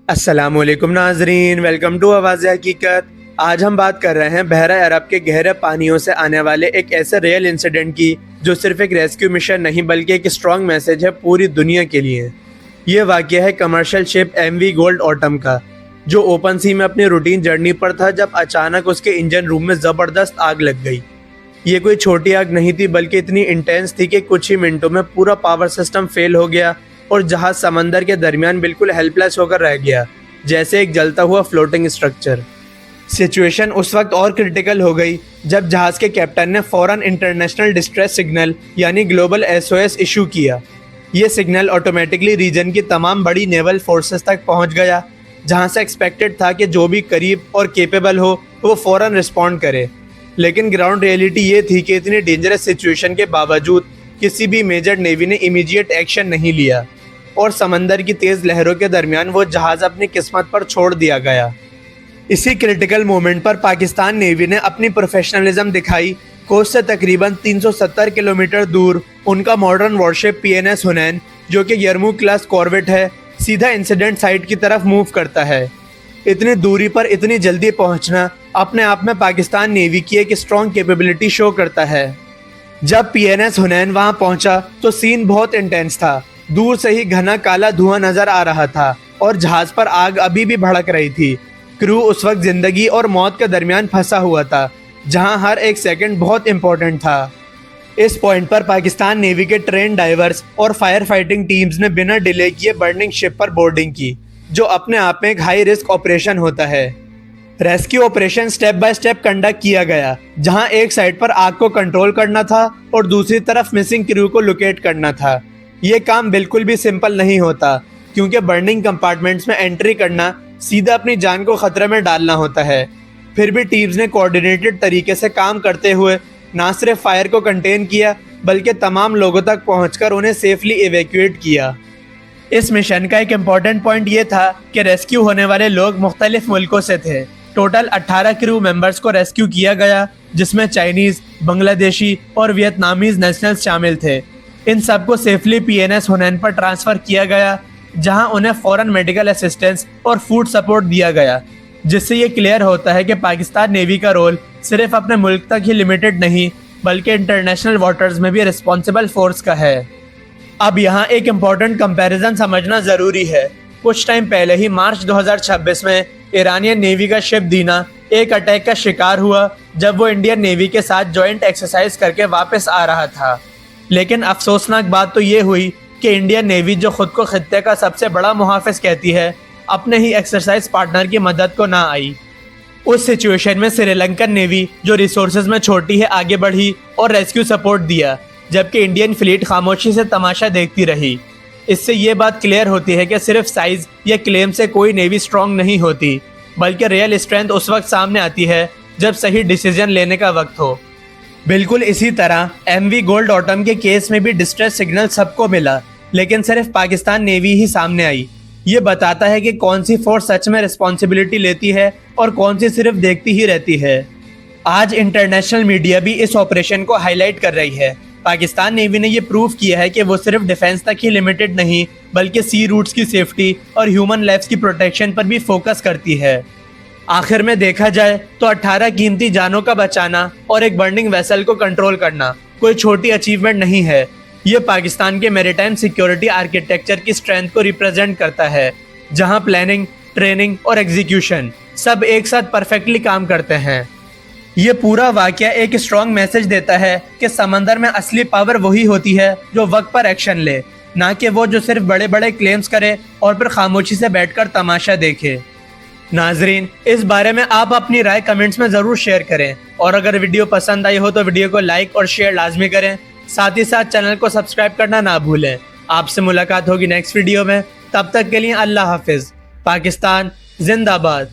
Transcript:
अस्सलामुअलैकुम नाजरीन, welcome to आवाज़ हकीकत। आज हम बात कर रहे हैं बहरा अरब के गहरे पानियों से आने वाले एक ऐसे रियल इंसिडेंट की जो सिर्फ एक रेस्क्यू मिशन नहीं बल्कि एक स्ट्रॉन्ग मैसेज है पूरी दुनिया के लिए। ये वाक़या है commercial ship MV gold autumn का, जो ओपन सी में अपनी रूटीन जर्नी पर था जब अचानक उसके इंजन रूम में ज़बरदस्त आग लग गई। ये कोई छोटी आग नहीं थी बल्कि इतनी इंटेंस थी कि कुछ ही मिनटों में पूरा पावर सिस्टम फेल हो गया और जहाज समंदर के दरमियान बिल्कुल हेल्पलेस होकर रह गया, जैसे एक जलता हुआ फ्लोटिंग स्ट्रक्चर। सिचुएशन उस वक्त और क्रिटिकल हो गई जब जहाज के कैप्टन ने फौरन इंटरनेशनल डिस्ट्रेस सिग्नल यानी ग्लोबल SOS इशू किया। ये सिग्नल ऑटोमेटिकली रीजन की तमाम बड़ी नेवल फोर्सेस तक पहुंच गया, जहां से एक्सपेक्टेड था कि जो भी करीब और केपेबल हो वो फौरन रिस्पॉन्ड करे। लेकिन ग्राउंड रियलिटी ये थी कि इतनी डेंजरस सिचुएशन के बावजूद किसी भी मेजर नेवी ने इमीडिएट एक्शन नहीं लिया और समंदर की तेज़ लहरों के दरमियान वो जहाज़ अपनी किस्मत पर छोड़ दिया गया। इसी क्रिटिकल मोमेंट पर पाकिस्तान नेवी ने अपनी प्रोफेशनलिज्म दिखाई। कोस्ट से तकरीबन 370 किलोमीटर दूर उनका मॉडर्न वॉरशिप PNS हुनैन, जो कि यरमूक क्लास कॉर्वेट है, सीधा इंसिडेंट साइट की तरफ मूव करता है। इतनी दूरी पर इतनी जल्दी पहुंचना अपने आप में पाकिस्तान नेवी की एक स्ट्रॉन्ग कैपेबिलिटी शो करता है। जब PNS हुनैन वहां पहुंचा तो सीन बहुत इंटेंस था। दूर से ही घना काला धुआं नजर आ रहा था और जहाज पर आग अभी भी भड़क रही थी। क्रू उस वक्त जिंदगी और मौत के दरमियान फंसा हुआ था, जहां हर एक सेकंड बहुत इंपॉर्टेंट था। इस पॉइंट पर पाकिस्तान नेवी के ट्रेन डाइवर्स और फायर फाइटिंग टीम्स ने बिना डिले किए बर्निंग शिप पर बोर्डिंग की, जो अपने आप में एक हाई रिस्क ऑपरेशन होता है। Rescue operation step by step conduct किया गया, जहां एक साइड पर आग को कंट्रोल करना था और दूसरी तरफ मिसिंग क्रू को लोकेट करना था। ये काम बिल्कुल भी सिंपल नहीं होता, क्योंकि बर्निंग कंपार्टमेंट्स में एंट्री करना सीधा अपनी जान को खतरे में डालना होता है। फिर भी टीम्स ने कोऑर्डिनेटेड तरीके से काम करते हुए ना सिर्फ फायर को कंटेन किया बल्कि तमाम लोगों तक पहुंचकर उन्हें सेफली इवैक्यूएट किया। इस मिशन का एक इम्पॉर्टेंट पॉइंट ये था कि रेस्क्यू होने वाले लोग मुख्तलिफ मुल्कों से थे। टोटल 18 क्रू मेंबर्स को रेस्क्यू किया गया, जिसमें चाइनीज़, बांग्लादेशी और वियतनामीज नेशनल्स शामिल थे। इन सबको सेफली PNS हुनैन पर ट्रांसफ़र किया गया, जहां उन्हें फ़ौरन मेडिकल असिस्टेंस और फूड सपोर्ट दिया गया, जिससे ये क्लियर होता है कि पाकिस्तान नेवी का रोल सिर्फ अपने मुल्क तक ही लिमिटेड नहीं बल्कि इंटरनेशनल वाटर्स में भी रिस्पॉन्सिबल फोर्स का है। अब यहाँ एक इम्पॉर्टेंट कंपैरिजन समझना ज़रूरी है। कुछ टाइम पहले ही मार्च 2026 में ईरानियन नेवी का शिप दीना एक अटैक का शिकार हुआ जब वो इंडियन नेवी के साथ जॉइंट एक्सरसाइज करके वापस आ रहा था। लेकिन अफसोसनाक बात तो ये हुई कि इंडियन नेवी, जो खुद को खित्ते का सबसे बड़ा मुहाफिज कहती है, अपने ही एक्सरसाइज पार्टनर की मदद को ना आई। उस सिचुएशन में श्रीलंकन नेवी, जो रिसोर्सेज में छोटी है, आगे बढ़ी और रेस्क्यू सपोर्ट दिया, जबकि इंडियन फ्लीट खामोशी से तमाशा देखती रही। इससे ये बात क्लियर होती है कि सिर्फ साइज या क्लेम से कोई नेवी स्ट्रांग नहीं होती, बल्कि रियल स्ट्रेंथ उस वक्त सामने आती है जब सही डिसीजन लेने का वक्त हो। बिल्कुल इसी तरह MV गोल्ड ऑटम के केस में भी डिस्ट्रेस सिग्नल सबको मिला, लेकिन सिर्फ पाकिस्तान नेवी ही सामने आई। ये बताता है कि कौन सी फोर्स सच में रिस्पॉन्सिबिलिटी लेती है और कौन सी सिर्फ देखती ही रहती है। आज इंटरनेशनल मीडिया भी इस ऑपरेशन को हाईलाइट कर रही है। पाकिस्तान नेवी ने यह प्रूव किया है कि वो सिर्फ डिफेंस तक ही लिमिटेड नहीं बल्कि सी रूट्स की सेफ्टी और ह्यूमन लाइफ्स की प्रोटेक्शन पर भी फोकस करती है। आखिर में देखा जाए तो 18 कीमती जानों का बचाना और एक बर्निंग वेसल को कंट्रोल करना कोई छोटी अचीवमेंट नहीं है। ये पाकिस्तान के मैरीटाइम सिक्योरिटी आर्किटेक्चर की स्ट्रेंथ को रिप्रेजेंट करता है, जहां प्लानिंग, ट्रेनिंग और एग्जीक्यूशन सब एक साथ परफेक्टली काम करते हैं। ये पूरा वाकया एक स्ट्रॉन्ग मैसेज देता है कि समंदर में असली पावर वही होती है जो वक्त पर एक्शन ले, ना कि वो जो सिर्फ बड़े बड़े क्लेम्स करे और फिर खामोशी से बैठकर तमाशा देखे। नाजरीन, इस बारे में आप अपनी राय कमेंट्स में ज़रूर शेयर करें, और अगर वीडियो पसंद आई हो तो वीडियो को लाइक और शेयर लाजमी करें। साथ ही साथ चैनल को सब्सक्राइब करना ना भूलें। आपसे मुलाकात होगी नेक्स्ट वीडियो में, तब तक के लिए अल्लाह हाफिज़। पाकिस्तान जिंदाबाद।